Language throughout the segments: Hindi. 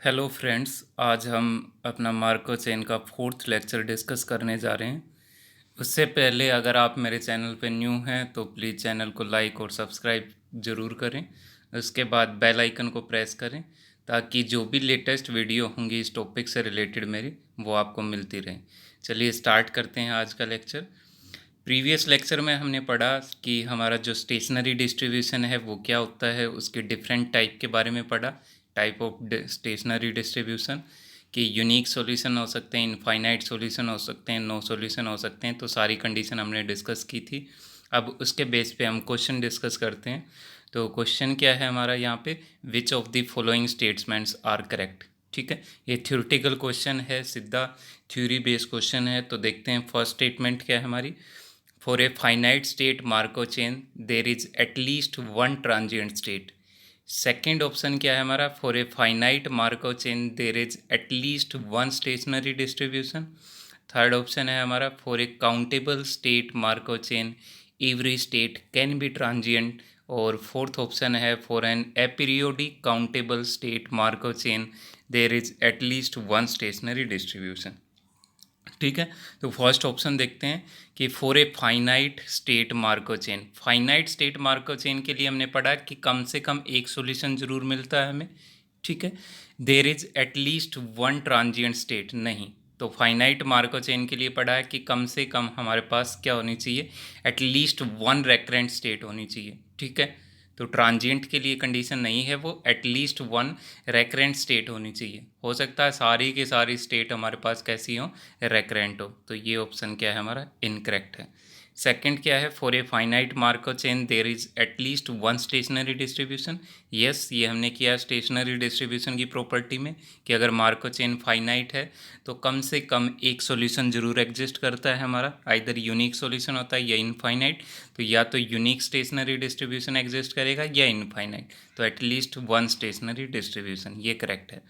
हेलो फ्रेंड्स, आज हम अपना मार्को चेन का फोर्थ लेक्चर डिस्कस करने जा रहे हैं। उससे पहले अगर आप मेरे चैनल पे न्यू हैं तो प्लीज़ चैनल को लाइक और सब्सक्राइब ज़रूर करें। उसके बाद बेल आइकन को प्रेस करें ताकि जो भी लेटेस्ट वीडियो होंगी इस टॉपिक से रिलेटेड मेरी वो आपको मिलती रहे। चलिए स्टार्ट करते हैं आज का लेक्चर। प्रीवियस लेक्चर में हमने पढ़ा कि हमारा जो स्टेशनरी डिस्ट्रीब्यूशन है वो क्या होता है, उसके डिफरेंट टाइप के बारे में पढ़ा। टाइप ऑफ स्टेशनरी डिस्ट्रीब्यूशन कि यूनिक सॉल्यूशन हो सकते हैं, इनफाइनाइट सॉल्यूशन हो सकते हैं, नो सॉल्यूशन हो सकते हैं, तो सारी कंडीशन हमने डिस्कस की थी। अब उसके बेस पे हम क्वेश्चन डिस्कस करते हैं। तो क्वेश्चन क्या है हमारा यहाँ पे, which of the following statements are correct. ठीक है, ये थ्योरेटिकल क्वेश्चन है, सीधा थ्योरी बेस्ड क्वेश्चन है। तो देखते हैं फर्स्ट स्टेटमेंट क्या है हमारी। For a finite state Markov chain, there is at least one transient state. Second option क्या है हमारा, for a finite Markov chain there is at least one stationary distribution. Third option है हमारा, for a countable state Markov chain every state can be transient. और फोर्थ ऑप्शन है, for an aperiodic countable state Markov chain there is at least one stationary distribution. ठीक है, तो फर्स्ट ऑप्शन देखते हैं कि for a finite state Markov chain. Finite state Markov chain के लिए हमने पढ़ा कि कम से कम एक सॉल्यूशन जरूर मिलता है हमें। ठीक है, देर is at least one transient state नहीं। तो फाइनाइट मार्को चेन के लिए पढ़ा है कि कम से कम हमारे पास क्या होनी चाहिए, एटलीस्ट वन रेकरेंट स्टेट होनी चाहिए। ठीक है, तो ट्रांजिएंट के लिए कंडीशन नहीं है, वो एटलीस्ट वन रेकरेंट स्टेट होनी चाहिए। हो सकता है सारी की सारी स्टेट हमारे पास कैसी हो, रेकरेंट हो। तो ये ऑप्शन क्या है हमारा, इनकरेक्ट है। सेकंड क्या है, for a finite Markov chain there is at least one stationary distribution. Yes, ये हमने किया स्टेशनरी डिस्ट्रीब्यूशन की प्रॉपर्टी में कि अगर मार्को चेन फाइनाइट है तो कम से कम एक सॉल्यूशन जरूर एग्जिस्ट करता है हमारा, आइदर यूनिक सॉल्यूशन होता है या इनफाइनाइट। तो या तो यूनिक स्टेशनरी डिस्ट्रीब्यूशन एग्जिस्ट करेगा या इनफाइनाइट, तो एटलीस्ट वन स्टेशनरी डिस्ट्रीब्यूशन, ये करेक्ट है।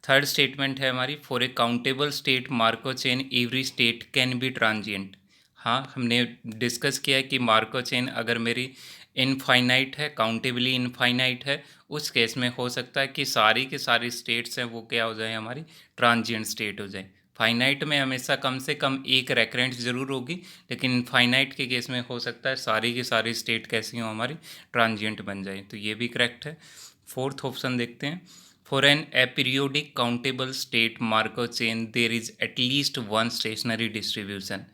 थर्ड स्टेटमेंट है हमारी, for a countable state Markov chain every state can be transient. हाँ, हमने डिस्कस किया है कि मार्को चेन अगर मेरी इनफाइनाइट है, काउंटेबली इनफाइनाइट है, उस केस में हो सकता है कि सारी की सारी स्टेट्स हैं वो क्या हो जाए, हमारी ट्रांजिएंट स्टेट हो जाए। फाइनाइट में हमेशा कम से कम एक रेकरेंट जरूर होगी, लेकिन इनफाइनाइट के केस में हो सकता है सारी की सारी स्टेट कैसी हो, हमारी ट्रांजिएंट बन जाए। तो ये भी करेक्ट है। फोर्थ ऑप्शन देखते हैं, for an aperiodic countable state Markov chain there is at least one stationary distribution.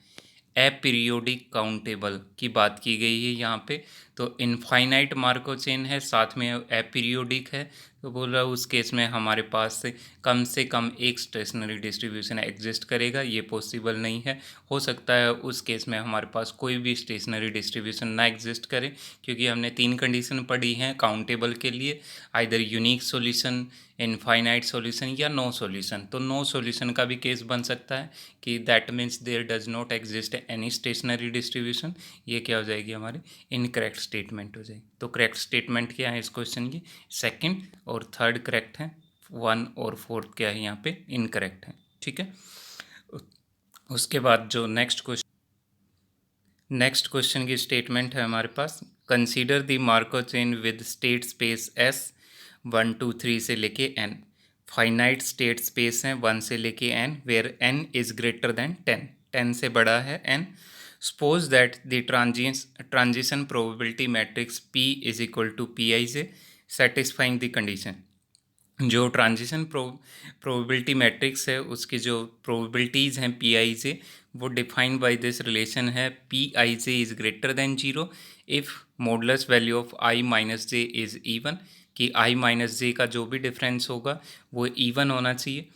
Aperiodic countable की बात की गई है यहाँ पे। तो इनफाइनाइट मार्को चेन है, साथ में अपीरियोडिक है, तो बोल रहा है उस केस में हमारे पास से कम एक स्टेशनरी डिस्ट्रीब्यूशन एग्जिस्ट करेगा, ये पॉसिबल नहीं है। हो सकता है उस केस में हमारे पास कोई भी स्टेशनरी डिस्ट्रीब्यूशन ना एग्जिस्ट करे, क्योंकि हमने तीन कंडीशन पढ़ी हैं काउंटेबल के लिए, either unique solution, infinite solution या नो सॉल्यूशन। तो नो सॉल्यूशन का भी केस बन सकता है कि that means there does not exist any stationary distribution. ये क्या हो जाएगी, हमारी इनकरेक्ट स्टेटमेंट हो जाएगी। तो करेक्ट स्टेटमेंट क्या है इस क्वेश्चन की, सेकंड और थर्ड करेक्ट है, वन और फोर्थ क्या है यहाँ पे, इनकरेक्ट है। ठीक है, उसके बाद जो नेक्स्ट क्वेश्चन की स्टेटमेंट है हमारे पास, consider the Markov chain with state space S 1 2 3 से लेके एन। फाइनाइट स्टेट स्पेस हैं 1 से लेके n, where n is greater than 10, 10 से बड़ा है n. Suppose that the transition probability matrix P is equal to P I J satisfying the condition. जो ट्रांजिशन प्रोबेबिलिटी मैट्रिक्स है उसकी जो प्रोबेबिलिटीज़ हैं पी आई जे, वो डिफाइंड बाय दिस रिलेशन है, P I J is greater than zero if modulus value of I minus J is even, कि आई माइनस जे का जो भी डिफरेंस होगा वो इवन होना चाहिए।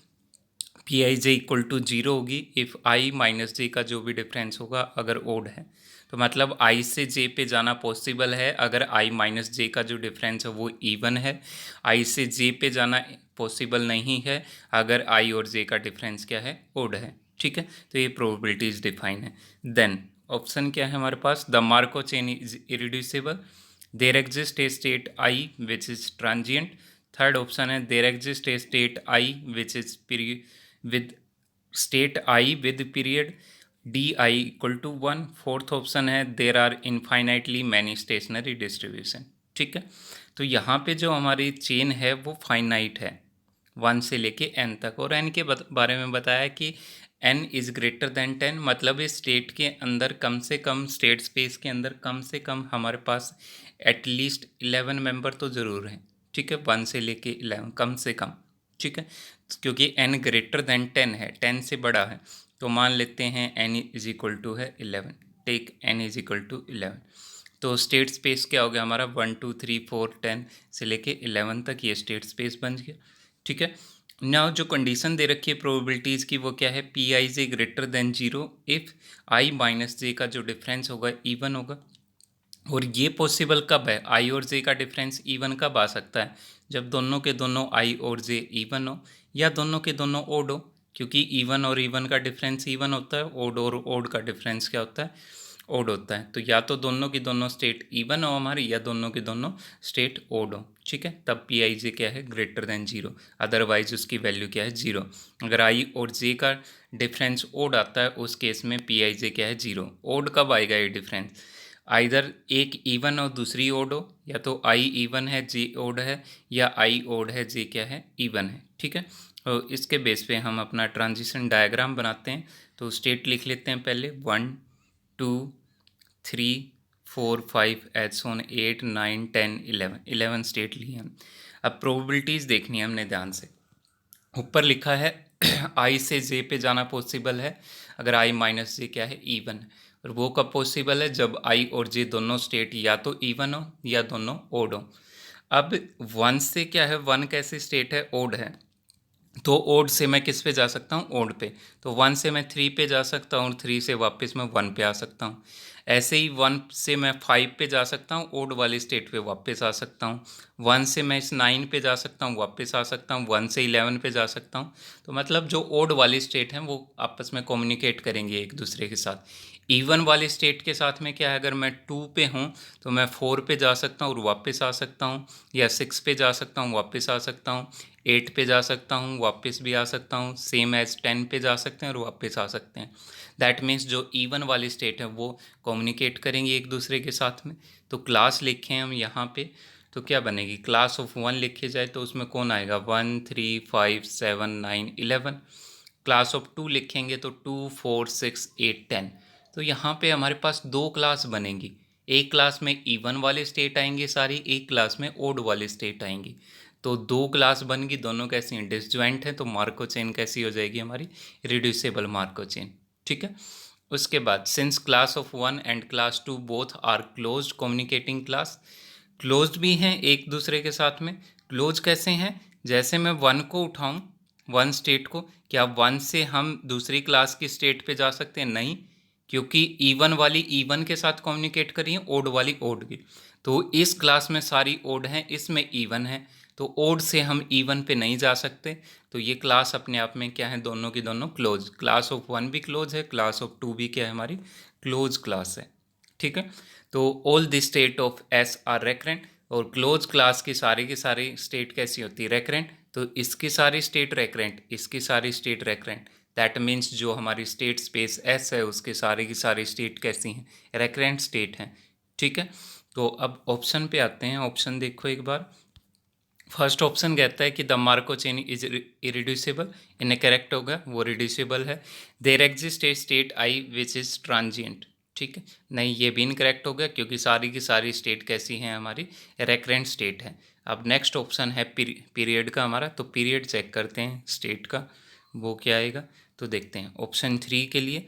P I J equal to zero होगी इफ़ आई माइनस जे का जो भी डिफरेंस होगा अगर ओड है। तो मतलब आई से जे पे जाना पॉसिबल है अगर आई माइनस जे का जो डिफरेंस है वो इवन है। आई से जे पे जाना पॉसिबल नहीं है अगर आई और जे का डिफरेंस क्या है, ओड है। ठीक है, तो ये प्रोबेबिलिटीज डिफाइन है। देन ऑप्शन क्या है हमारे पास, the Markov chain is irreducible, there exist a state I which is transient. Third option है, there exist a state I which is with state I with period di equal to 1। Fourth option है, there are infinitely many stationary distribution. ठीक है, तो यहाँ पे जो हमारी चेन है वो फाइनाइट है, 1 से लेके n तक। और n के बारे में बताया कि n इज़ ग्रेटर देन 10, मतलब इस स्टेट के अंदर कम से कम, स्टेट स्पेस के अंदर कम से कम हमारे पास एटलीस्ट 11 मेंबर तो ज़रूर हैं, ठीक है, 1 से लेके 11 कम से कम, ठीक है, क्योंकि n ग्रेटर देन 10 है, 10 से बड़ा है, तो मान लेते हैं n इज इक्वल टू है 11, take n is equal to 11। तो स्टेट स्पेस क्या हो गया हमारा, 1 2 3 4 10 से लेके 11 तक ये स्टेट स्पेस बन गया, ठीक है। नाउ जो कंडीशन दे रखी है प्रोबेबिलिटीज़ की वो क्या है, P I J greater than 0 if I minus J का जो डिफरेंस होगा इवन होगा। और ये पॉसिबल कब है, आई और जे का डिफरेंस इवन कब आ सकता है, जब दोनों के दोनों आई और जे इवन हो, या दोनों के दोनों ओड हो, क्योंकि इवन और इवन का डिफरेंस इवन होता है, ओड और ओड का डिफरेंस क्या होता है, ओड होता है। तो या तो दोनों की दोनों स्टेट इवन हो हमारी, या दोनों के दोनों स्टेट ओड हो, ठीक है, तब पी आई जे क्या है, ग्रेटर देन 0, अदरवाइज उसकी वैल्यू क्या है, 0। अगर आई और जे का डिफरेंस ओड आता है उस केस में पी आई जे क्या है, 0। ओड कब आएगा ये डिफरेंस, आइदर एक इवन और दूसरी ओड हो, या तो आई इवन है जे ओड है, या आई ओड है जे क्या है, इवन है, ठीक है। और इसके बेस पे हम अपना ट्रांजिशन डायग्राम बनाते हैं। तो स्टेट लिख लेते हैं पहले, 1 2 3 4 5 एट्स ऑन 8 9 10 11, 11 स्टेट लिए हम। अब प्रोबेबिलिटीज़ देखनी है हमने ध्यान से। ऊपर लिखा है आई से जे पे जाना पॉसिबल है अगर आई माइनस जे क्या है, इवन है। और वो कब पॉसिबल है, जब आई और जे दोनों स्टेट या तो इवन हो या दोनों ओड हो। अब 1 से क्या है, 1 कैसी स्टेट है, ओड है, तो ओड से मैं किस पे जा सकता हूँ, ओड पे। तो 1 से मैं 3 पे जा सकता हूँ, और 3 से वापस मैं 1 पे आ सकता हूँ। ऐसे ही 1 से मैं 5 पे जा सकता हूँ, ओड वाली स्टेट पे वापस आ सकता हूँ। 1 से मैं इस 9 पे जा सकता हूँ, वापस आ सकता हूँ। 1 से 11 पे जा सकता हूँ। तो मतलब जो ओड वाली स्टेट हैं वो आपस में कम्युनिकेट करेंगे एक दूसरे के साथ। इवन वाली स्टेट के साथ में क्या है, अगर मैं 2 पे हूँ तो मैं 4 पे जा सकता हूँ और वापस आ सकता हूँ, या 6 पे जा सकता हूँ, वापस आ सकता हूँ, 8 पे जा सकता हूँ, वापस भी आ सकता हूँ, सेम एज 10 पे जा सकते हैं और वापस आ सकते हैं। दैट मीन्स जो इवन वाली स्टेट है वो कम्युनिकेट करेंगे एक दूसरे के साथ में। तो क्लास लिखें हम यहाँ पे, तो क्या बनेगी, क्लास ऑफ 1 लिखे जाए तो उसमें कौन आएगा, 1 3 5 7 9 11। क्लास ऑफ 2 लिखेंगे तो 2 4 6 8 10। तो यहाँ पे हमारे पास दो क्लास बनेंगी, एक क्लास में इवन वाले स्टेट आएंगे सारी, एक क्लास में ओड वाले स्टेट आएंगी। तो दो क्लास बन गई, दोनों कैसी हैं, डिसजॉइंट है, तो मार्को चेन कैसी हो जाएगी हमारी, रिड्यूसेबल मार्को चेन, ठीक है। उसके बाद since class of 1 and class 2 both are closed communicating class, closed भी हैं एक दूसरे के साथ में। क्लोज कैसे हैं, जैसे मैं 1 को उठाऊं, 1 स्टेट को, क्या 1 से हम दूसरी क्लास की स्टेट पे जा सकते हैं, नहीं, क्योंकि इवन वाली इवन के साथ कम्युनिकेट कर रही है, ओड वाली ओड की। तो इस क्लास में सारी ओड हैं, इसमें इवन है, तो ओड से हम इवन पे नहीं जा सकते। तो ये क्लास अपने आप में क्या है, दोनों की दोनों क्लोज, क्लास ऑफ 1 भी क्लोज है, क्लास ऑफ 2 भी क्या है, हमारी क्लोज क्लास है, ठीक है। तो all the state of S R recurrent, और क्लोज क्लास की सारी स्टेट कैसी होती है, रेकरेंट। तो इसकी सारी स्टेट रेकरेंट, इसकी सारी स्टेट रेकरेंट। दैट मीन्स जो हमारी स्टेट स्पेस एस है उसके सारे की सारी स्टेट कैसी हैं, रेकरेंट स्टेट हैं, ठीक है। तो अब ऑप्शन पे आते हैं, ऑप्शन देखो एक बार। फर्स्ट ऑप्शन कहता है कि the Markov chain is irreducible, इन्हें करेक्ट होगा, वो रिड्यूसिबल है। There exist a state I which is transient, ठीक है, नहीं ये भी इनकरेक्ट हो गया, क्योंकि सारी की सारी स्टेट कैसी हैं, हमारी रेकरेंट स्टेट है। अब नेक्स्ट ऑप्शन है पीरियड का हमारा, तो पीरियड चेक करते हैं स्टेट का, वो क्या आएगा। तो देखते हैं ऑप्शन 3 के लिए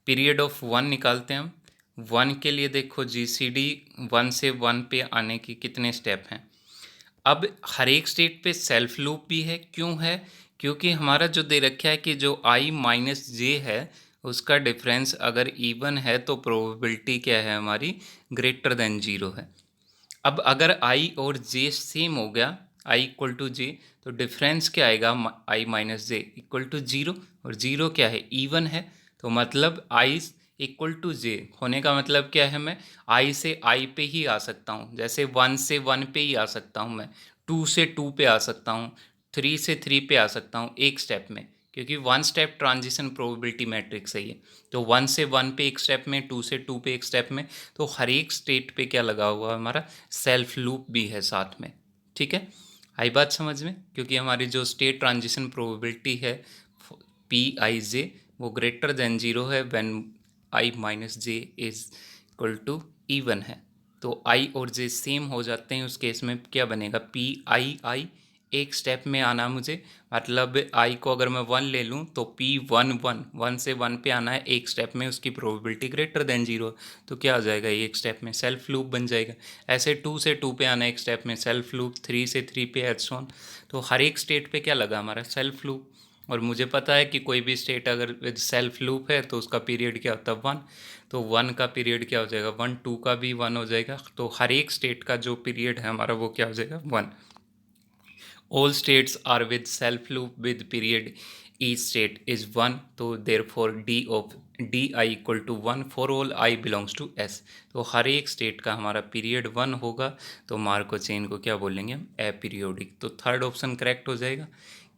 पीरियड ऑफ 1 निकालते हैं हम। 1 के लिए देखो जी सी डी, 1 से 1 पे आने की कितने स्टेप हैं। अब हर एक स्टेट पे सेल्फ लूप भी है, क्यों है, क्योंकि हमारा जो दे रखा है कि जो आई माइनस जे है उसका डिफरेंस अगर इवन है तो प्रोबेबिलिटी क्या है हमारी, ग्रेटर देन 0 है। अब अगर आई और जे सेम हो गया, आई इक्वल टू जे, तो डिफरेंस क्या आएगा, आई माइनस जे इक्वल टू 0, और 0 क्या है, इवन है। तो मतलब आई इक्वल टू जे होने का मतलब क्या है, मैं आई से आई पे ही आ सकता हूँ, जैसे 1 से 1 पे ही आ सकता हूँ मैं, 2 से 2 पे आ सकता हूँ, 3 से 3 पे आ सकता हूँ एक स्टेप में, क्योंकि 1 स्टेप ट्रांजिशन प्रोबेबिलिटी मैट्रिक्स है ये। तो 1 से 1 पे एक स्टेप में, 2 से 2 पे एक स्टेप में, तो हर एक स्टेट पे क्या लगा हुआ है हमारा, सेल्फ लूप भी है साथ में, ठीक है। आई बात समझ में? क्योंकि हमारी जो स्टेट ट्रांजिशन प्रोबेबिलिटी है पी आई जे वो ग्रेटर देन 0 है when I minus J is equal to even है। तो आई और जे सेम हो जाते हैं, उस केस में क्या बनेगा, पी आई आई एक स्टेप में आना मुझे, मतलब आई को अगर मैं 1 ले लूँ तो पी वन वन वन से 1 पे आना है एक स्टेप में, उसकी प्रोबेबिलिटी ग्रेटर देन 0, तो क्या हो जाएगा, ये एक स्टेप में सेल्फ लूप बन जाएगा। ऐसे 2 से 2 पे आना है एक स्टेप में सेल्फ लूप, 3 से 3 पे एट्स ऑन। तो हर एक स्टेट पे क्या लगा हमारा, सेल्फ लूप। और मुझे पता है कि कोई भी स्टेट अगर विद सेल्फ लूप है तो उसका पीरियड क्या होता है, 1। तो 1 का पीरियड क्या हो जाएगा, 1, 2 का भी 1 हो जाएगा। तो हर एक स्टेट का जो पीरियड है हमारा वो क्या हो जाएगा, 1। All states are with self loop with period each state is 1, तो therefore d I equal to 1 for all I belongs to S। तो हर एक स्टेट का हमारा पीरियड 1 होगा, तो मार्को चेन को क्या बोलेंगे हम, अपीरियोडिक। तो थर्ड ऑप्शन करेक्ट हो जाएगा,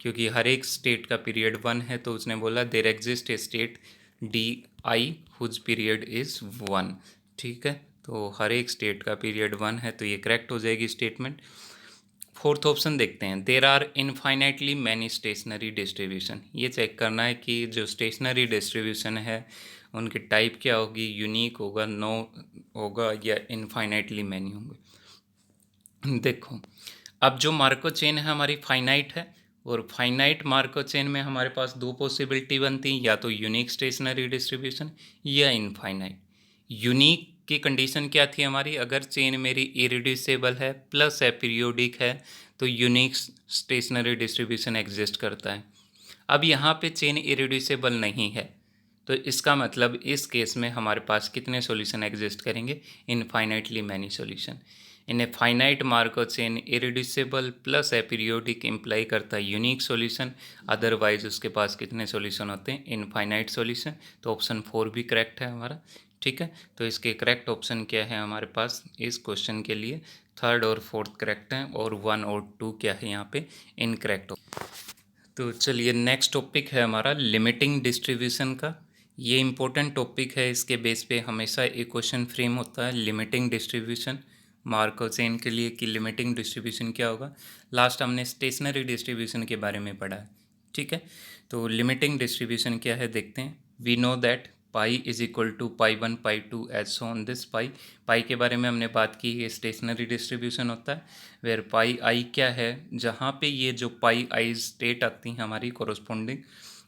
क्योंकि हर एक स्टेट का पीरियड 1 है, तो उसने बोला there exist a state D I whose period is 1। ठीक है, तो हर एक स्टेट का पीरियड 1 है, तो ये करेक्ट हो जाएगी स्टेटमेंट। फोर्थ ऑप्शन देखते हैं, there are infinitely many stationary distribution. ये चेक करना है कि जो स्टेशनरी डिस्ट्रीब्यूशन है उनकी टाइप क्या होगी, यूनिक होगा, नो होगा, या इनफाइनाइटली मैनी होंगे। देखो, अब जो मार्को चेन है हमारी फाइनाइट है, और फाइनाइट मार्को चेन में हमारे पास दो पॉसिबिलिटी बनती हैं, या तो यूनिक स्टेशनरी डिस्ट्रीब्यूशन या इनफाइनाइट। यूनिक की कंडीशन क्या थी हमारी, अगर चेन मेरी इरिड्यूसिबल है प्लस है पीरियोडिक है तो यूनिक स्टेशनरी डिस्ट्रीब्यूशन एग्जिस्ट करता है। अब यहाँ पे चेन इरिड्यूसिबल नहीं है, तो इसका मतलब इस केस में हमारे पास कितने सॉल्यूशन एग्जिस्ट करेंगे, इनफाइनाइटली मैनी सॉल्यूशन। इन ए finite Markov chain irreducible plus aperiodic imply करता है यूनिक सॉल्यूशन, अदरवाइज उसके पास कितने सॉल्यूशन होते हैं, इनफाइनाइट सॉल्यूशन। तो ऑप्शन 4 भी करेक्ट है हमारा। ठीक है, तो इसके करेक्ट ऑप्शन क्या है हमारे पास इस क्वेश्चन के लिए, थर्ड और फोर्थ करेक्ट हैं, और 1 और 2 क्या है यहाँ पे इनकरेक्ट। तो चलिए नेक्स्ट टॉपिक है हमारा लिमिटिंग डिस्ट्रीब्यूशन का। ये इम्पोर्टेंट टॉपिक है, इसके बेस पे हमेशा एक क्वेश्चन फ्रेम होता है, लिमिटिंग डिस्ट्रीब्यूशन मार्को चेन के लिए, कि लिमिटिंग डिस्ट्रीब्यूशन क्या होगा। लास्ट हमने स्टेशनरी डिस्ट्रीब्यूशन के बारे में पढ़ा है। ठीक है, तो लिमिटिंग डिस्ट्रीब्यूशन क्या है देखते हैं। We know that pi is equal to pi 1 pi 2 as on this pi. Pi के बारे में हमने बात की, ये स्टेशनरी डिस्ट्रीब्यूशन होता है। वेयर पाई आई क्या है, जहाँ पे ये जो पाई आई स्टेट आती हैं हमारी कोरोस्पोंडिंग,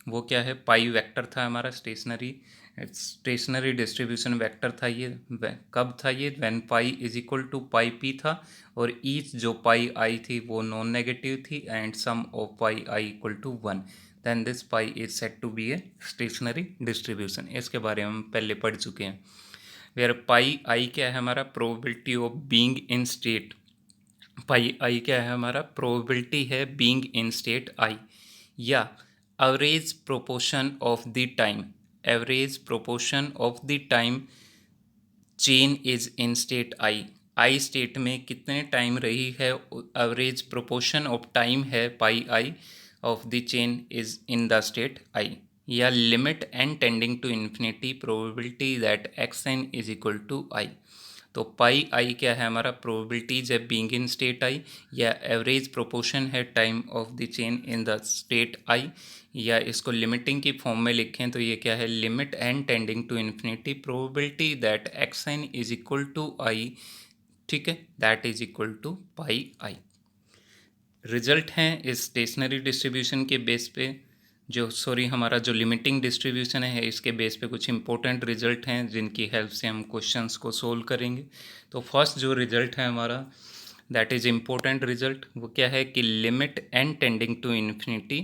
वो क्या है, पाई वेक्टर था हमारा स्टेशनरी स्टेशनरी डिस्ट्रीब्यूशन वेक्टर था ये। कब था ये, when pi is equal to pi P था, और ईच जो पाई आई थी वो नॉन नेगेटिव थी, and sum of pi I equal to 1, then this pi is said to be a stationary distribution. इसके बारे में हम पहले पढ़ चुके हैं। वेयर पाई आई क्या है हमारा, probability of being in state. Pi I क्या है हमारा, प्रोबेबिलिटी है बीइंग इन स्टेट आई, या average proportion of the time, average proportion of the time chain is in state I. I state में कितने टाइम रही है, एवरेज प्रोपोर्शन ऑफ टाइम है pi I of the chain is in the state I. या limit N tending to infinity probability that X N is equal to I. तो पाई आई क्या है हमारा, प्रोबेबिलिटीज है बीइंग इन स्टेट आई, या एवरेज प्रोपोर्शन है time of the chain in the state I, या इसको लिमिटिंग की फॉर्म में लिखें तो ये क्या है, limit N tending to infinity probability that X N is equal to I. ठीक है, that is equal to pi I. Result हैं इस स्टेशनरी डिस्ट्रीब्यूशन के बेस पे, जो हमारा जो लिमिटिंग डिस्ट्रीब्यूशन है इसके बेस पे कुछ इंपॉर्टेंट रिजल्ट हैं जिनकी हेल्प से हम क्वेश्चंस को सोल्व करेंगे। तो फर्स्ट जो रिजल्ट है हमारा, दैट इज़ इम्पोर्टेंट रिजल्ट, वो क्या है कि limit N tending to infinity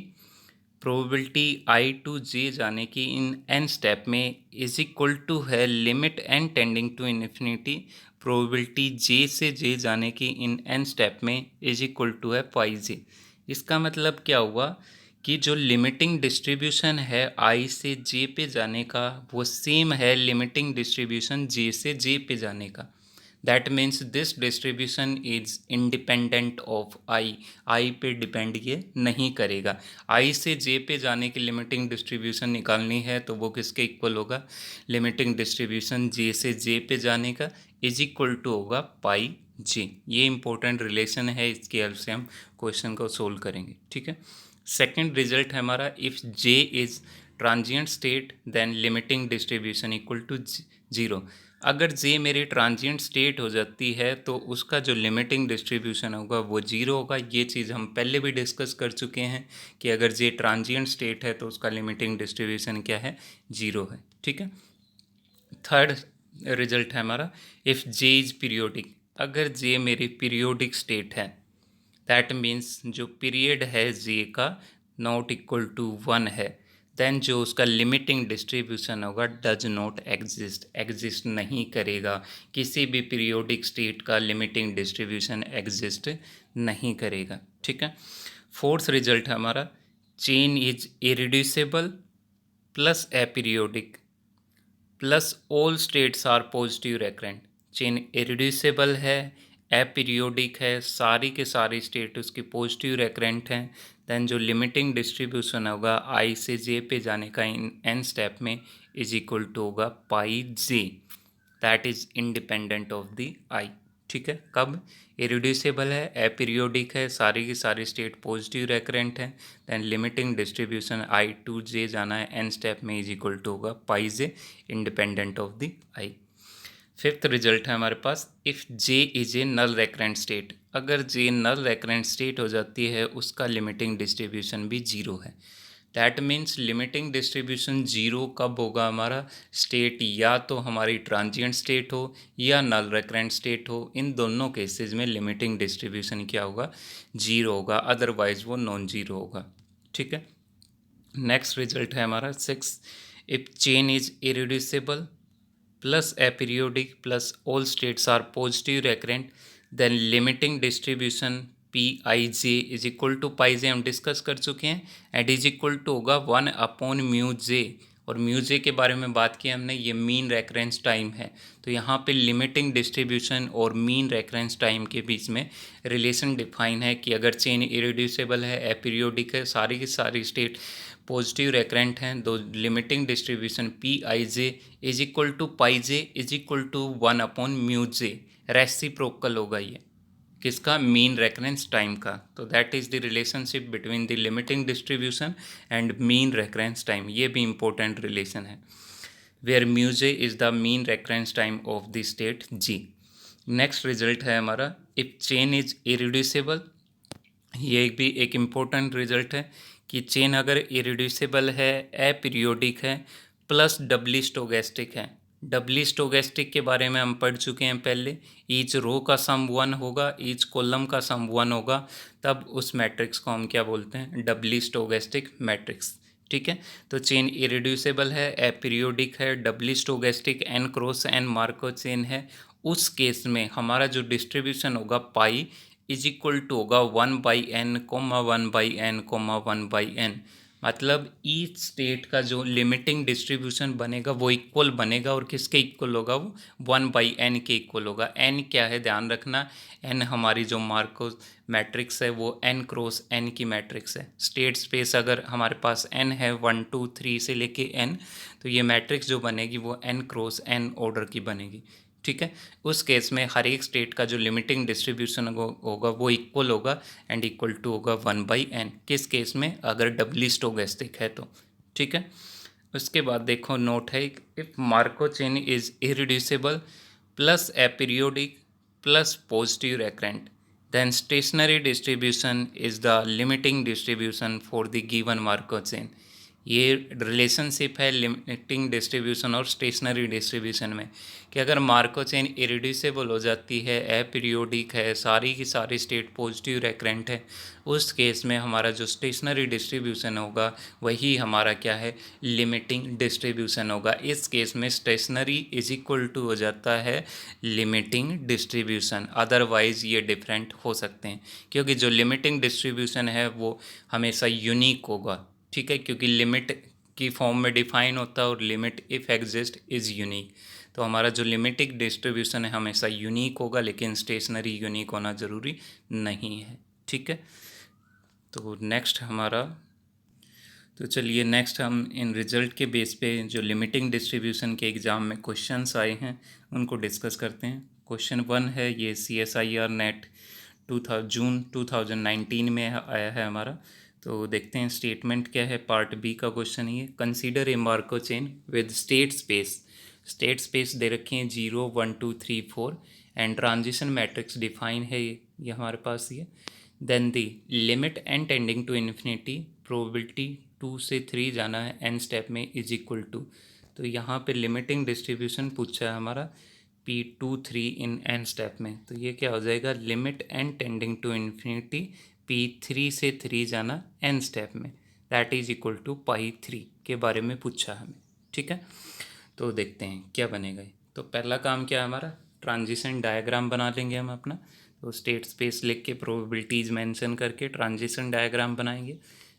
probability I to J जाने की इन एन स्टेप में इज इक्वल टू है limit N tending to infinity probability J से जे जाने की इन एन स्टेप में इज इक्वल टू है पाई जे। इसका मतलब क्या हुआ कि जो लिमिटिंग डिस्ट्रीब्यूशन है आई से जे पे जाने का वो सेम है लिमिटिंग डिस्ट्रीब्यूशन जे से जे पे जाने का। That means this distribution is independent of I, I पे डिपेंड ये नहीं करेगा। आई से जे पे जाने की लिमिटिंग डिस्ट्रीब्यूशन निकालनी है तो वो किसके इक्वल होगा, लिमिटिंग डिस्ट्रीब्यूशन जे से जे पे जाने का इज इक्वल टू होगा पाई जी, ये इम्पोर्टेंट रिलेशन है, इसकी हेल्प से हम क्वेश्चन को सोल्व करेंगे। ठीक है, सेकंड रिजल्ट है हमारा, if J is transient state then limiting distribution equal to zero. अगर जे मेरी ट्रांजिएंट स्टेट हो जाती है तो उसका जो लिमिटिंग डिस्ट्रीब्यूशन होगा वो जीरो होगा। ये चीज़ हम पहले भी डिस्कस कर चुके हैं कि अगर जे ट्रांजिएंट स्टेट है तो उसका लिमिटिंग डिस्ट्रीब्यूशन क्या है, जीरो है। ठीक है, थर्ड रिजल्ट है हमारा, इफ़ जे इज़ पीरियोडिक। अगर जे मेरी पीरियोडिक स्टेट है, दैट मीन्स जो पीरियड है जे का नॉट इक्वल टू वन है, देन जो उसका लिमिटिंग डिस्ट्रीब्यूशन होगा डज नॉट एग्जिस्ट, एग्जिस्ट नहीं करेगा। किसी भी पीरियोडिक स्टेट का लिमिटिंग डिस्ट्रीब्यूशन एग्जिस्ट नहीं करेगा। ठीक है, फोर्थ रिजल्ट है हमारा, chain is irreducible plus aperiodic plus all states are positive recurrent. Chain irreducible है, अपीरियोडिक है, सारी के सारी स्टेट उसकी पॉजिटिव रेकरेंट हैं। देन जो लिमिटिंग डिस्ट्रीब्यूशन होगा आई से जे पे जाने का इन एन स्टेप में इज इक्वल टू होगा pi J, that is independent of the I. ठीक है, कब इरिड्यूसिबल है, अपीरियोडिक है, सारी की सारी स्टेट पॉजिटिव रेकरेंट है, then limiting distribution I to J जाना है एन स्टेप में इज इक्वल टू होगा pi J, independent of the I. Fifth result है हमारे पास, if J is a null recurrent state. अगर जे नल रेकरेंट स्टेट हो जाती है उसका लिमिटिंग डिस्ट्रीब्यूशन भी जीरो है। That means limiting distribution zero कब होगा हमारा, स्टेट या तो हमारी ट्रांजिएंट स्टेट हो या नल रेकरेंट स्टेट हो, इन दोनों केसेस में लिमिटिंग डिस्ट्रीब्यूशन क्या होगा, जीरो होगा, अदरवाइज वो नॉन जीरो होगा। ठीक है, नेक्स्ट रिजल्ट है हमारा six, if chain is irreducible plus aperiodic plus all states are positive recurrent, then limiting distribution P I J is equal to pi J हम डिस्कस कर चुके हैं, एंड इज इक्वल टू होगा वन अपॉन म्यू जे। और म्यू जे के बारे में बात की हमने, ये मीन रेकरेंस टाइम है। तो यहाँ पे लिमिटिंग डिस्ट्रीब्यूशन और मीन रेकरेंस टाइम के बीच में रिलेशन डिफाइन है कि अगर चेन इरिड्यूसिबल है, अपीरियोडिक है, सारी की सारी स्टेट पॉजिटिव रेकरेंट हैं, दो limiting distribution P I J is equal to pi J is equal to one upon mu J, reciprocal होगा ये किसका, मीन रेकरेंस टाइम का। तो that is the relationship between the limiting distribution and mean recurrence time, ये भी इंपॉर्टेंट रिलेशन है, where mu J is the mean recurrence time of the state J. Next result है हमारा, इफ चेन इज इरिड्यूसिबल। ये भी एक इम्पोर्टेंट रिजल्ट है कि चेन अगर इरिड्यूसिबल है, अपीरियोडिक है, प्लस डबली स्टोगेस्टिक है। डबली स्टोगेस्टिक के बारे में हम पढ़ चुके हैं पहले, ईच रो का सम वन होगा, ईच कॉलम का सम वन होगा, तब उस मैट्रिक्स को हम क्या बोलते हैं, डबली स्टोगेस्टिक मैट्रिक्स। ठीक है, तो चेन इरिड्यूसिबल है, अपीरियोडिक है, doubly stochastic, N cross N Markov chain है, उस केस में हमारा जो डिस्ट्रीब्यूशन होगा पाई इज इक्वल टू होगा one by N comma one by N comma one by N. मतलब ईच स्टेट का जो लिमिटिंग डिस्ट्रीब्यूशन बनेगा वो इक्वल बनेगा, और किसके इक्वल होगा, वो वन बाई एन के इक्वल होगा। एन क्या है, ध्यान रखना, एन हमारी जो मार्को मैट्रिक्स है वो एन क्रॉस एन की मैट्रिक्स है। स्टेट स्पेस अगर हमारे पास एन है, वन टू थ्री से लेके एन, तो ये मैट्रिक्स जो बनेगी वो एन क्रॉस एन ऑर्डर की बनेगी। ठीक है, उस केस में हर एक स्टेट का जो लिमिटिंग डिस्ट्रीब्यूशन होगा वो इक्वल होगा, एंड इक्वल टू होगा वन बाई एन। किस केस में, अगर डबली स्टोगेस्टिक है तो। ठीक है, उसके बाद देखो नोट है, if Marco chain is irreducible plus aperiodic plus positive recurrent, then stationary distribution is the limiting distribution for the given Markov chain। ये रिलेशनशिप है लिमिटिंग डिस्ट्रीब्यूशन और स्टेशनरी डिस्ट्रीब्यूशन में, कि अगर मार्को चेन इरिड्यूसिबल हो जाती है, अपीरियोडिक है, सारी की सारी स्टेट पॉजिटिव रेकरेंट है, उस केस में हमारा जो स्टेशनरी डिस्ट्रीब्यूशन होगा वही हमारा क्या है, लिमिटिंग डिस्ट्रीब्यूशन होगा। इस केस में स्टेशनरी इज इक्वल टू हो जाता है लिमिटिंग डिस्ट्रीब्यूशन, अदरवाइज ये डिफरेंट हो सकते हैं, क्योंकि जो लिमिटिंग डिस्ट्रीब्यूशन है वो हमेशा यूनिक होगा। ठीक है, क्योंकि लिमिट की फॉर्म में डिफाइन होता है और limit if exist is unique. तो हमारा जो लिमिटिंग डिस्ट्रीब्यूशन है हमेशा यूनिक होगा, लेकिन स्टेशनरी यूनिक होना ज़रूरी नहीं है। ठीक है, तो नेक्स्ट हमारा, तो चलिए नेक्स्ट हम इन रिजल्ट के बेस पे जो लिमिटिंग डिस्ट्रीब्यूशन के एग्ज़ाम में क्वेश्चंस आए हैं उनको डिस्कस करते हैं। क्वेश्चन 1 है, ये CSIR नेट जून 2019 में आया है हमारा। तो देखते हैं स्टेटमेंट क्या है। पार्ट बी का क्वेश्चन है ये, consider a Markov chain with state space दे रखी है 0 1 2 3 4 एंड ट्रांजिशन मैट्रिक्स डिफाइन है ये हमारे पास ये। Then the limit N tending to infinity, probability 2 से 3 जाना है एन स्टेप में इज इक्वल टू। तो यहाँ पे लिमिटिंग डिस्ट्रीब्यूशन पूछा है हमारा P2 3 इन एन स्टेप में। तो ये क्या हो जाएगा, limit N tending to infinity P3 से 3 जाना एन स्टेप में, दैट इज इक्वल टू π3 के बारे में पूछा हमें। ठीक है, तो देखते हैं क्या बनेगा। तो पहला काम क्या है हमारा, ट्रांजिशन डायग्राम बना लेंगे हम अपना। तो स्टेट स्पेस लिख के प्रोबेबिलिटीज़ मेंशन करके ट्रांजिशन डायग्राम बनाएंगे।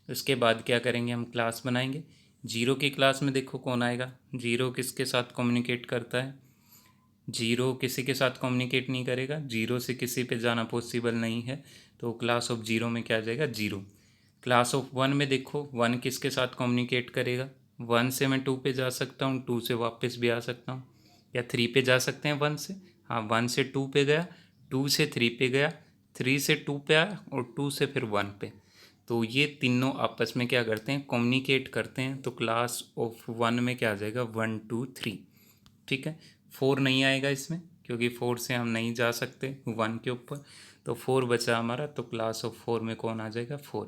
उसके बाद क्या करेंगे, हम क्लास बनाएंगे। जीरो की क्लास में देखो कौन आएगा, जीरो किसके साथ कम्युनिकेट करता है, जीरो किसी के साथ कम्युनिकेट नहीं करेगा, जीरो से किसी पे जाना पॉसिबल नहीं है। तो क्लास ऑफ जीरो में क्या आ जाएगा, जीरो। क्लास ऑफ वन में देखो वन किसके साथ कम्युनिकेट करेगा, वन से मैं टू पे जा सकता हूँ, टू से वापस भी आ सकता हूँ, या थ्री पे जा सकते हैं वन से। हाँ, वन से टू पे गया, टू से थ्री पे गया, थ्री से टू पे आया और टू से फिर वन पे। तो ये तीनों आपस में क्या करते हैं, कम्युनिकेट करते हैं। तो क्लास ऑफ वन में क्या आ जाएगा, 1 2 3। ठीक है, फोर नहीं आएगा इसमें क्योंकि फोर से हम नहीं जा सकते वन के ऊपर। तो फोर बचा हमारा, तो क्लास ऑफ फोर में कौन आ जाएगा, फोर।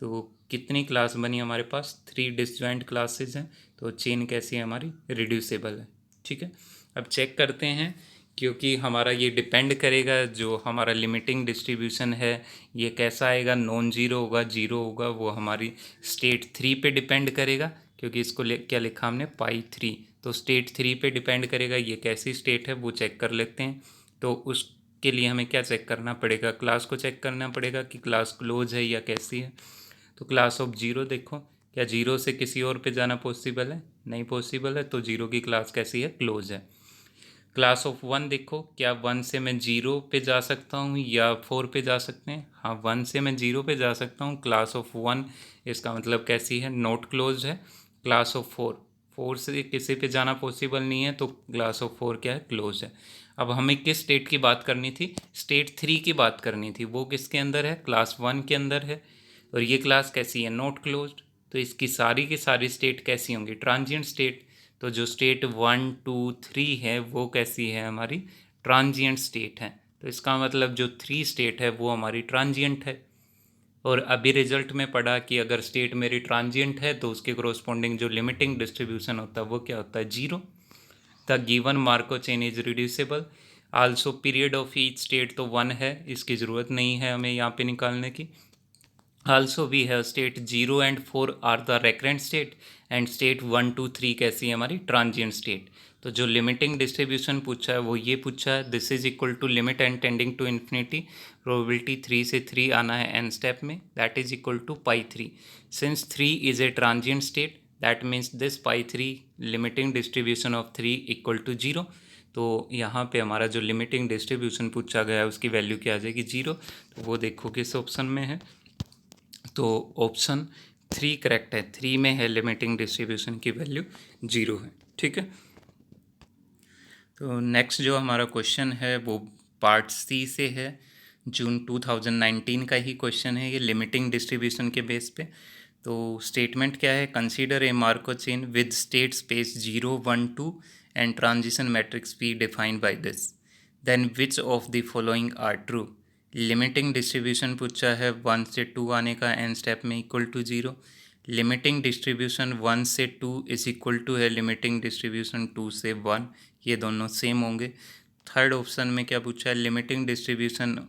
तो कितनी क्लास बनी हमारे पास, 3 डिसजॉइंट क्लासेज हैं। तो चेन कैसी है हमारी, रिड्यूसेबल है। ठीक है, अब चेक करते हैं, क्योंकि हमारा ये डिपेंड करेगा जो हमारा लिमिटिंग डिस्ट्रीब्यूशन है ये कैसा आएगा, नॉन जीरो होगा, जीरो होगा, वो हमारी स्टेट 3 पे डिपेंड करेगा। क्योंकि इसको क्या लिखा हमने, π3। तो स्टेट 3 पे डिपेंड करेगा ये कैसी स्टेट है, वो चेक कर लेते हैं। तो उसके लिए हमें क्या चेक करना पड़ेगा, क्लास को चेक करना पड़ेगा कि क्लास क्लोज है या कैसी है। तो क्लास ऑफ जीरो देखो, क्या जीरो से किसी और पे जाना पॉसिबल है, नहीं पॉसिबल है, तो जीरो की क्लास कैसी है, क्लोज है। क्लास ऑफ वन देखो, क्या वन से मैं जीरो पे जा सकता हूँ या फोर पे जा सकते हैं, हाँ वन से मैं जीरो पे जा सकता हूँ। क्लास ऑफ वन इसका मतलब कैसी है, नॉट क्लोज है। क्लास ऑफ फोर, फोर से किसी पे जाना पॉसिबल नहीं है, तो क्लास ऑफ फोर क्या है, क्लोज है। अब हमें किस स्टेट की बात करनी थी, स्टेट 3 की बात करनी थी, वो किसके अंदर है, क्लास वन के अंदर है। और ये क्लास कैसी है, नॉट क्लोज्ड। तो इसकी सारी की सारी स्टेट कैसी होंगी, ट्रांजिएंट स्टेट। तो जो स्टेट 1 2 3 है वो कैसी है हमारी, ट्रांजिएंट स्टेट है। तो इसका मतलब जो 3 स्टेट है वो हमारी ट्रांजिएंट है। और अभी रिजल्ट में पढ़ा कि अगर स्टेट मेरी ट्रांजिएंट है तो उसके कोरोस्पोंडिंग जो लिमिटिंग डिस्ट्रीब्यूशन होता है वो क्या होता है, zero. The given Marco chain is reducible. Also period of each state तो 1 है, इसकी ज़रूरत नहीं है हमें यहाँ पे निकालने की। Also we have state 0 and 4 are the recurrent state and state 1 2 3 कैसी है हमारी, ट्रांजिएंट स्टेट। तो जो लिमिटिंग डिस्ट्रीब्यूशन पूछा है वो ये पूछा है, this is equal to limit N tending to infinity, probability 3 से 3 आना है एन स्टेप में, that is equal to π3। Since 3 is a transient state that means this π3 limiting distribution of 3 equal to 0। तो यहाँ पे हमारा जो लिमिटिंग डिस्ट्रीब्यूशन पूछा गया है उसकी वैल्यू क्या आ जाएगी, 0। तो वो देखो किस ऑप्शन में है, तो ऑप्शन 3 करेक्ट है, 3 में है लिमिटिंग डिस्ट्रीब्यूशन की वैल्यू 0 है। ठीक है, तो नेक्स्ट जो हमारा क्वेश्चन है वो पार्ट सी से है, जून 2019 का ही क्वेश्चन है ये, लिमिटिंग डिस्ट्रीब्यूशन के बेस पे। तो स्टेटमेंट क्या है, consider a Markov chain with state space 0 1 2 and transition matrix P defined by this, then which of the following are true. Limiting distribution पूछा है 1 से 2 आने का एन स्टेप में इक्वल टू 0। लिमिटिंग डिस्ट्रीब्यूशन 1 से 2 इज इक्वल टू है लिमिटिंग डिस्ट्रीब्यूशन 2 से 1, ये दोनों सेम होंगे। थर्ड ऑप्शन में क्या पूछा है, लिमिटिंग डिस्ट्रीब्यूशन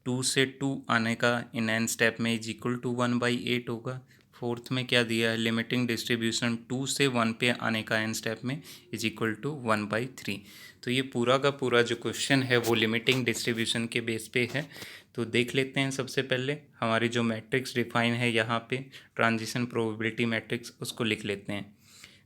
2 से 2 आने का इन एन स्टेप में इज इक्वल टू 1/8 होगा। फोर्थ में क्या दिया है, लिमिटिंग डिस्ट्रीब्यूशन 2 से 1 पे आने का एन स्टेप में इज इक्वल टू 1/3। तो ये पूरा का पूरा जो क्वेश्चन है वो लिमिटिंग डिस्ट्रीब्यूशन के बेस पे है। तो देख लेते हैं, सबसे पहले हमारी जो मैट्रिक्स डिफाइन है यहाँ पे ट्रांजिशन प्रोबेबिलिटी मैट्रिक्स, उसको लिख लेते हैं।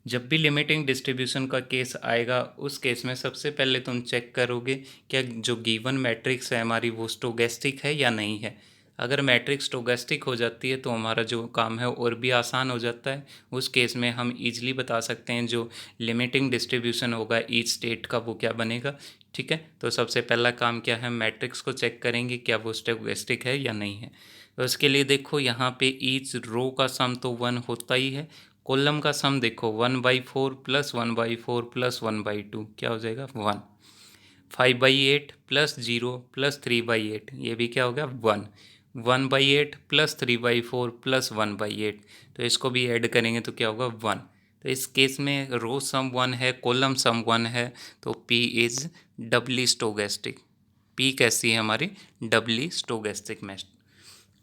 जब भी लिमिटिंग डिस्ट्रीब्यूशन का केस आएगा उस केस में सबसे पहले तुम चेक करोगे क्या जो गिवन मैट्रिक्स है हमारी वो स्टोगेस्टिक है या नहीं है। अगर मैट्रिक्स स्टोगैस्टिक हो जाती है तो हमारा जो काम है और भी आसान हो जाता है। उस केस में हम ईजिली बता सकते हैं जो लिमिटिंग डिस्ट्रीब्यूशन होगा ईच स्टेट का वो क्या बनेगा। ठीक है, तो सबसे पहला काम क्या है, मैट्रिक्स को चेक करेंगे क्या वो स्टोगैस्टिक है या नहीं है। तो उसके लिए देखो यहाँ पे ईच रो का सम तो 1 होता ही है, कॉलम का सम देखो 1/4 प्लस 1/4 प्लस 1/2 क्या हो जाएगा 1। 5/8 प्लस 0 प्लस 3/8 ये भी क्या हो गया 1। 1/8 प्लस 3/4 प्लस 1/8 तो इसको भी ऐड करेंगे तो क्या होगा 1। तो इस केस में रो सम 1 है, कॉलम सम 1 है, तो P is doubly stochastic. P कैसी है हमारी, डबली स्टोगैस्टिक मैच।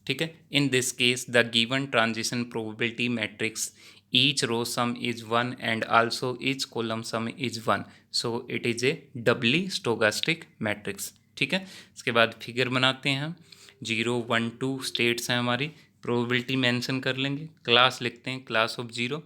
ठीक है, in this case the given transition probability matrix each row sum is 1 and also each column sum is 1, so it is a doubly stochastic matrix. ठीक है, इसके बाद फिगर बनाते हैं हम। 0 1 2 स्टेट्स हैं हमारी, प्रोबेबिलिटी मेंशन कर लेंगे, क्लास लिखते हैं, क्लास ऑफ 0।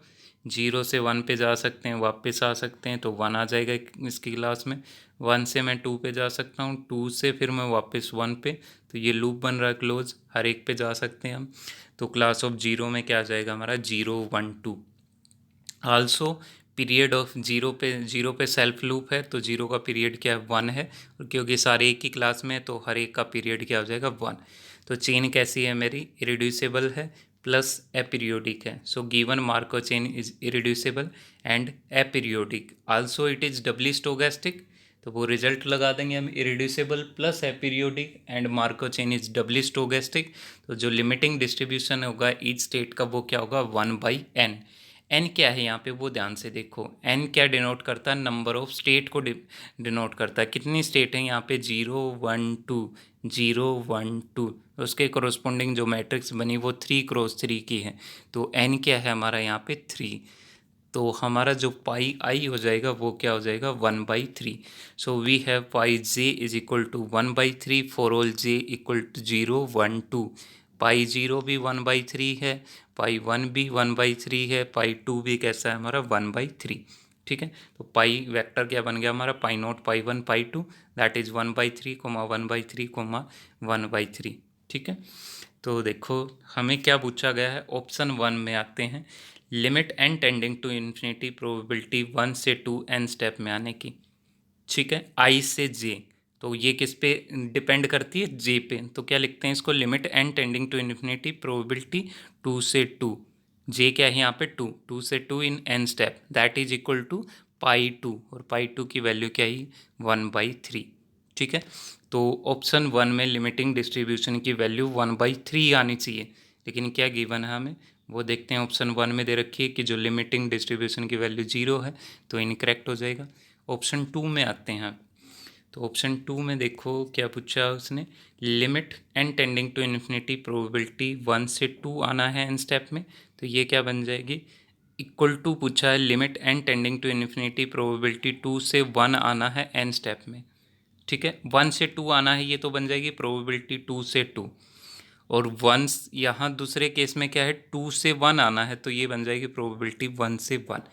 0 से 1 पे जा सकते हैं, वापस आ सकते हैं तो 1 आ जाएगा इसकी क्लास में। 1 से मैं 2 पे जा सकता हूँ, 2 से फिर मैं वापस 1 पे, तो ये लूप बन रहा है क्लोज, हर एक पे जा सकते हैं हम। तो क्लास ऑफ 0 में क्या आ जाएगा हमारा 0 1 2। आल्सो पीरियड ऑफ 0 पे सेल्फ लूप है तो 0 का पीरियड क्या है 1 है, और क्योंकि सारे एक ही क्लास में है तो हर एक का पीरियड क्या हो जाएगा 1। तो चेन कैसी है मेरी, इरिड्यूसिबल है प्लस एपीरियोडिक है। So given Markov chain is irreducible and aperiodic, also it is doubly stochastic. तो वो रिजल्ट लगा देंगे हम, irreducible plus aperiodic and Markov chain is doubly stochastic. तो जो लिमिटिंग डिस्ट्रीब्यूशन होगा ईच स्टेट का वो क्या होगा 1/n। एन क्या है यहाँ पे वो ध्यान से देखो, एन क्या डिनोट करता है, नंबर ऑफ स्टेट को डिनोट करता है। कितनी स्टेट है यहाँ पे 0 1 2, 0 1 2, उसके कोरोस्पोंडिंग जो मैट्रिक्स बनी वो 3x3 की है। तो एन क्या है हमारा यहाँ पे 3, तो हमारा जो पाई आई हो जाएगा वो क्या हो जाएगा 1/3। So we have pi J is equal to 1/3 for all J equal to 0 1 2। Pi 0 भी 1/3 है, पाई 1 भी 1/3 है, पाई 2 भी कैसा है हमारा 1/3। ठीक है, तो पाई वेक्टर क्या बन गया हमारा, pi nought pi 1 pi 2, that is 1/3 1/3 1/3। ठीक है, तो देखो हमें क्या पूछा गया है, ऑप्शन 1 में आते हैं, limit N tending to infinity probability 1 से 2 एन स्टेप में आने की। ठीक है, आई से जे, तो ये किस पे डिपेंड करती है, जे पे, तो क्या लिखते हैं इसको, limit N tending to infinity probability 2 से 2, जे क्या है यहाँ पे 2, 2 से 2 in N step, that is equal to pi 2, और पाई 2 की वैल्यू क्या है 1/3। ठीक है, तो ऑप्शन 1 में लिमिटिंग डिस्ट्रीब्यूशन की वैल्यू 1/3 आनी चाहिए, लेकिन क्या गिवन है हमें वो देखते हैं। ऑप्शन 1 में दे रखी है कि जो लिमिटिंग डिस्ट्रीब्यूशन की वैल्यू 0 है, तो इनकरेक्ट हो जाएगा। ऑप्शन 2 में आते हैं, तो ऑप्शन 2 में देखो क्या पूछा उसने, limit N tending to infinity probability 1 से 2 आना है एन स्टेप में, तो ये क्या बन जाएगी, इक्वल टू पूछा है limit N tending to infinity probability 2 से 1 आना है एन स्टेप में। ठीक है, 1 से 2 आना है, ये तो बन जाएगी प्रोबेबिलिटी 2 से 2, और 1 यहाँ दूसरे केस में क्या है 2 से 1 आना है, तो ये बन जाएगी प्रोबेबिलिटी 1 से 1।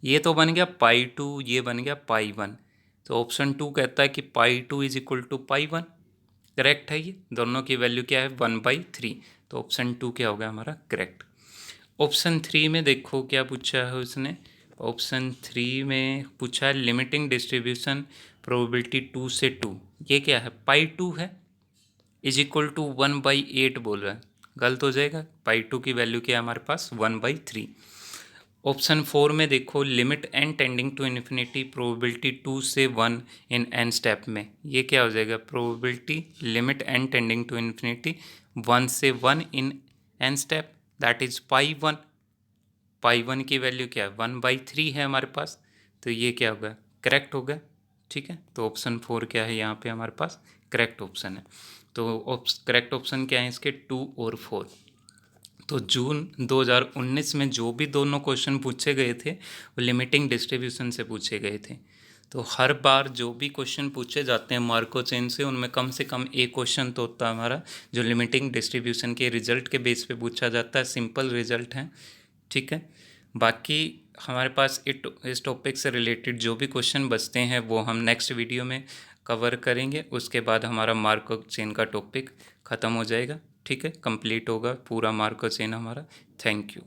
ये तो बन गया पाई 2, ये बन गया पाई 1, तो ऑप्शन 2 कहता है कि pi 2 is equal to pi 1, correct है। ये दोनों की वैल्यू क्या है 1/3, तो ऑप्शन 2 क्या होगा हमारा करेक्ट। ऑप्शन 3 में देखो क्या पूछा है उसने, ऑप्शन 3 में पूछा है लिमिटिंग डिस्ट्रीब्यूशन प्रोबेबिलिटी 2 से 2, ये क्या है पाई 2 है, इज इक्वल टू 1/8 बोल रहा है, गलत हो जाएगा, पाई 2 की वैल्यू क्या है हमारे पास 1/3। ऑप्शन 4 में देखो limit N tending to infinity probability 2 से 1 इन एन स्टेप में, ये क्या हो जाएगा, probability limit N tending to infinity 1 से 1 in N step, that is pi 1। Pi 1 की वैल्यू क्या है 1/3 है हमारे पास, तो ये क्या होगा करेक्ट होगा। ठीक है, तो ऑप्शन 4 क्या है यहाँ पे हमारे पास करेक्ट ऑप्शन है। तो करेक्ट ऑप्शन क्या है इसके 2 और 4। तो जून 2019 में जो भी दोनों क्वेश्चन पूछे गए थे वो लिमिटिंग डिस्ट्रीब्यूशन से पूछे गए थे। तो हर बार जो भी क्वेश्चन पूछे जाते हैं मार्को चेन से कम एक क्वेश्चन तो होता है हमारा जो लिमिटिंग डिस्ट्रीब्यूशन के रिजल्ट के बेस पे पूछा जाता है, सिंपल रिजल्ट है। ठीक है, बाकी हमारे पास इस टॉपिक से रिलेटेड जो भी क्वेश्चन बचते हैं वो हम नेक्स्ट वीडियो में कवर करेंगे, उसके बाद हमारा मार्को चेन का टॉपिक ख़त्म हो जाएगा। ठीक है, कंप्लीट होगा पूरा मार्को चेन हमारा। Thank you.